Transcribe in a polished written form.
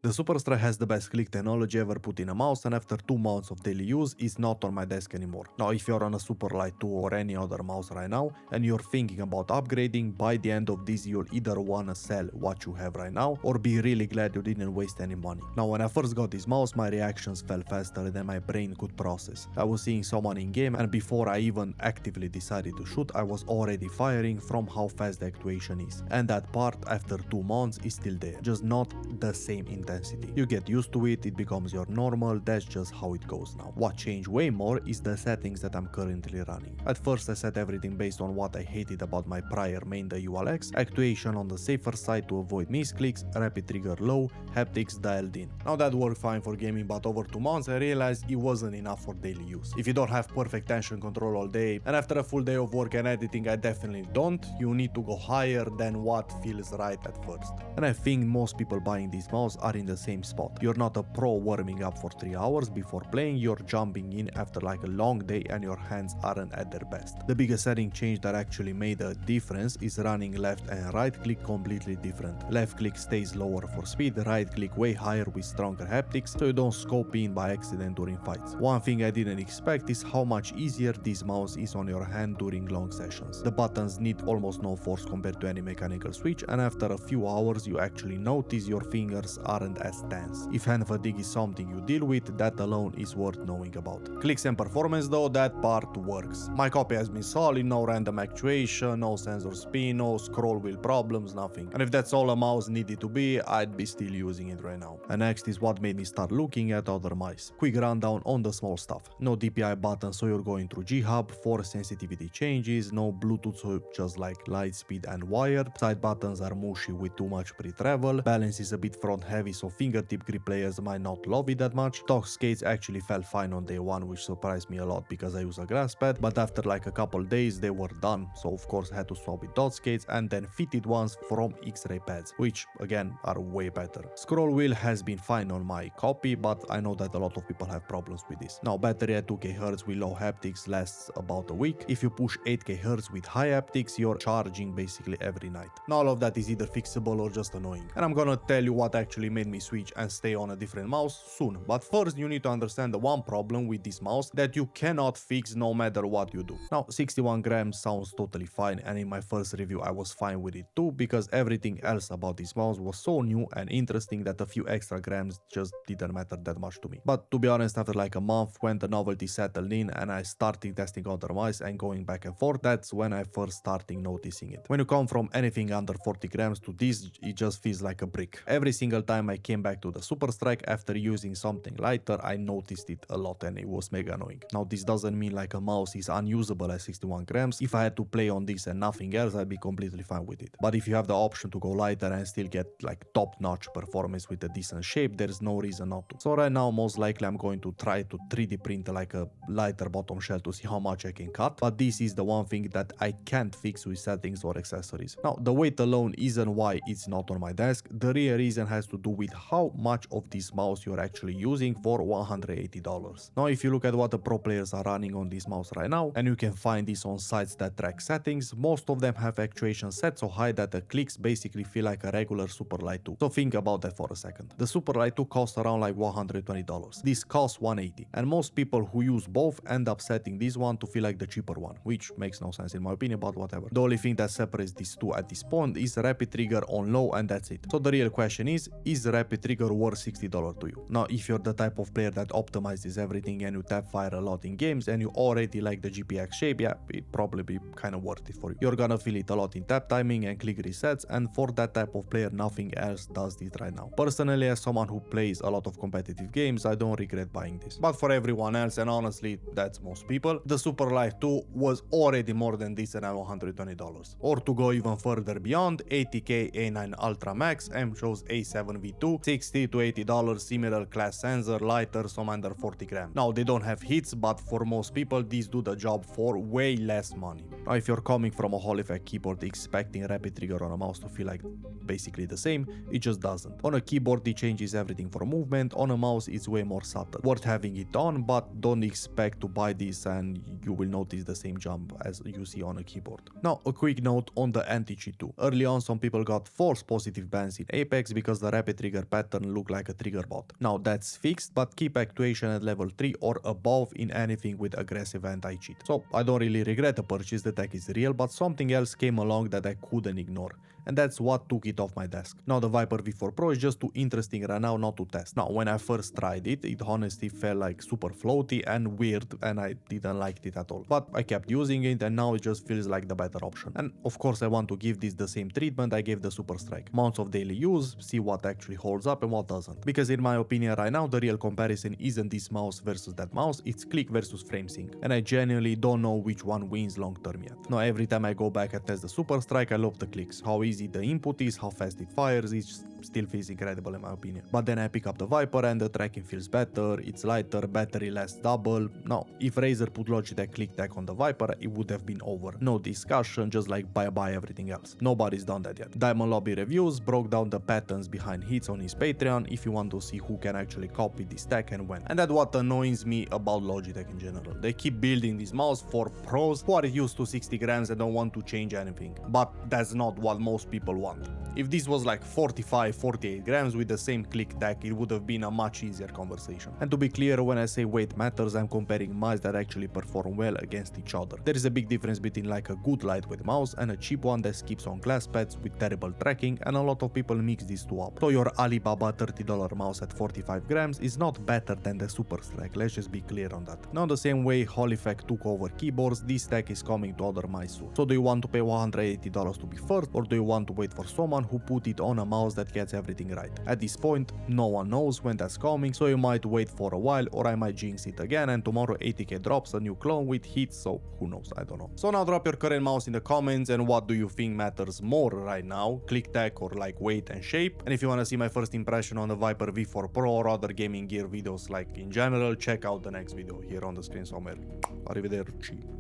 The superstrike has the best click technology ever put in a mouse, and after 2 months of daily use, it's not on my desk anymore. Now if you're on a Superlight 2 or any other mouse right now, and you're thinking about upgrading, by the end of this you'll either wanna sell what you have right now, or be really glad you didn't waste any money. Now when I first got this mouse, my reactions fell faster than my brain could process. I was seeing someone in game, and before I even actively decided to shoot, I was already firing from how fast the actuation is. And that part after 2 months is still there, just not the same intensity. You get used to it, it becomes your normal, that's just how it goes now. What changed way more is the settings that I'm currently running. At first I set everything based on what I hated about my prior main, the ULX, actuation on the safer side to avoid misclicks, rapid trigger low, haptics dialed in. Now that worked fine for gaming, but over 2 months I realized it wasn't enough for daily use. If you don't have perfect tension control all day, and after a full day of work and editing I definitely don't, you need to go higher than what feels right at first. And I think most people buying this mouse are in the same spot. You're not a pro warming up for 3 hours before playing, you're jumping in after like a long day and your hands aren't at their best. The biggest setting change that actually made a difference is running left and right click completely different. Left click stays lower for speed, right click way higher with stronger haptics, so you don't scope in by accident during fights. One thing I didn't expect is how much easier this mouse is on your hand during long sessions. The buttons need almost no force compared to any mechanical switch, and after a few hours you actually notice your fingers aren't as tense. If hand fatigue is something you deal with, that alone is worth knowing about. Clicks and performance though, that part works. My copy has been solid, no random actuation, no sensor spin, no scroll wheel problems, nothing. And if that's all a mouse needed to be, I'd be still using it right now. And next is what made me start looking at other mice. Quick rundown on the small stuff. No DPI button so you're going through G-Hub, force sensitivity changes, no Bluetooth so just like light speed and wired, side buttons are mushy with too much pre-travel, balance is a bit front heavy so fingertip grip players might not love it that much. Torque skates actually felt fine on day 1, which surprised me a lot because I use a grass pad, but after like a couple days they were done, so of course I had to swap with dot skates and then fitted ones from X-ray pads, which again are way better. Scroll wheel has been fine on my copy, but I know that a lot of people have problems with this. Now battery at 2k Hz with low haptics lasts about a week. If you push 8k Hz with high haptics, you're charging basically every night. Now all of that is either fixable or just annoying, and I'm gonna tell you what actually made me switch and stay on a different mouse soon. But first you need to understand the one problem with this mouse that you cannot fix no matter what you do. Now 61 grams sounds totally fine, and in my first review I was fine with it too because everything else about this mouse was so new and interesting that a few extra grams just didn't matter that much to me. But to be honest, after like a month when the novelty settled in and I started testing other mice and going back and forth, that's when I first started noticing it. When you come from anything under 40 grams to this, it just feels like a brick. Every single time I came back to the Superstrike after using something lighter, I noticed it a lot and it was mega annoying. Now this doesn't mean like a mouse is unusable at 61 grams. If I had to play on this and nothing else, I'd be completely fine with it. But if you have the option to go lighter and still get like top-notch performance with a decent shape, there's no reason not to. So right now most likely I'm going to try to 3D print like a lighter bottom shell to see how much I can cut, but this is the one thing that I can't fix with settings or accessories. Now the weight alone isn't why it's not on my desk. The real reason has to do with how much of this mouse you're actually using for $180. Now if you look at what the pro players are running on this mouse right now, and you can find this on sites that track settings, most of them have actuation set so high that the clicks basically feel like a regular Superlight 2. So think about that for a second. The Superlight 2 costs around like $120. This costs $180, and most people who use both end up setting this one to feel like the cheaper one, which makes no sense in my opinion, but whatever. The only thing that separates these two at this point is rapid trigger on low, and that's it. So the real question is rapid trigger worth $60 to you? Now if you're the type of player that optimizes everything and you tap fire a lot in games and you already like the GPX shape, yeah, it probably be kind of worth it for you. You're gonna feel it a lot in tap timing and click resets, and for that type of player nothing else does this right now. Personally, as someone who plays a lot of competitive games, I don't regret buying this. But for everyone else, and honestly that's most people, the Superlight 2 was already more than decent at $120. Or to go even further beyond, 80k A9 Ultra Max M shows A7 V2, $60 to $80, similar class sensor, lighter, some under 40 grams. Now they don't have hits, but for most people these do the job for way less money. Now if you're coming from a Holophonic keyboard expecting rapid trigger on a mouse to feel like basically the same, it just doesn't. On a keyboard it changes everything for movement, on a mouse it's way more subtle. Worth having it on, but don't expect to buy this and you will notice the same jump as you see on a keyboard. Now a quick note on the anti-cheat too. Early on some people got false positive bans in Apex because the rapid trigger trigger pattern look like a trigger bot. Now that's fixed, but keep actuation at level 3 or above in anything with aggressive anti-cheat. So I don't really regret the purchase, the tech is real, but something else came along that I couldn't ignore. And that's what took it off my desk. Now the Viper V4 Pro is just too interesting right now not to test. Now when I first tried it, it honestly felt like super floaty and weird and I didn't like it at all. But I kept using it and now it just feels like the better option. And of course I want to give this the same treatment I gave the superstrike. Months of daily use, see what actually holds up and what doesn't. Because in my opinion right now the real comparison isn't this mouse versus that mouse, it's click versus frame sync. And I genuinely don't know which one wins long term yet. Now every time I go back and test the superstrike I love the clicks. How easy the input is, how fast it fires, it still feels incredible in my opinion. But then I pick up the Viper and the tracking feels better, it's lighter, battery lasts double. Now, if Razer put Logitech click tech on the Viper, it would have been over. No discussion, just like bye-bye everything else. Nobody's done that yet. Diamond Lobby Reviews broke down the patterns behind hits on his Patreon if you want to see who can actually copy this tech and when. And that's what annoys me about Logitech in general. They keep building this mouse for pros who are used to 60 grams and don't want to change anything. But that's not what most people want. If this was like 45, 48 grams with the same click tech, it would have been a much easier conversation. And to be clear, when I say weight matters, I'm comparing mice that actually perform well against each other. There is a big difference between like a good lightweight mouse and a cheap one that skips on glass pads with terrible tracking, and a lot of people mix these two up. So your Alibaba $30 mouse at 45 grams is not better than the superstrike, let's just be clear on that. Now the same way Holophect took over keyboards, this tech is coming to other mice soon. So do you want to pay $180 to be first, or do you want to wait for someone who put it on a mouse that gets everything right? At this point, no one knows when that's coming, so you might wait for a while, or I might jinx it again and tomorrow ATK drops a new clone with hits, so who knows, I don't know. So now drop your current mouse in the comments and what do you think matters more right now, click tech or like weight and shape. And if you want to see my first impression on the Viper V4 Pro or other gaming gear videos like in general, check out the next video here on the screen somewhere. Arrivederci.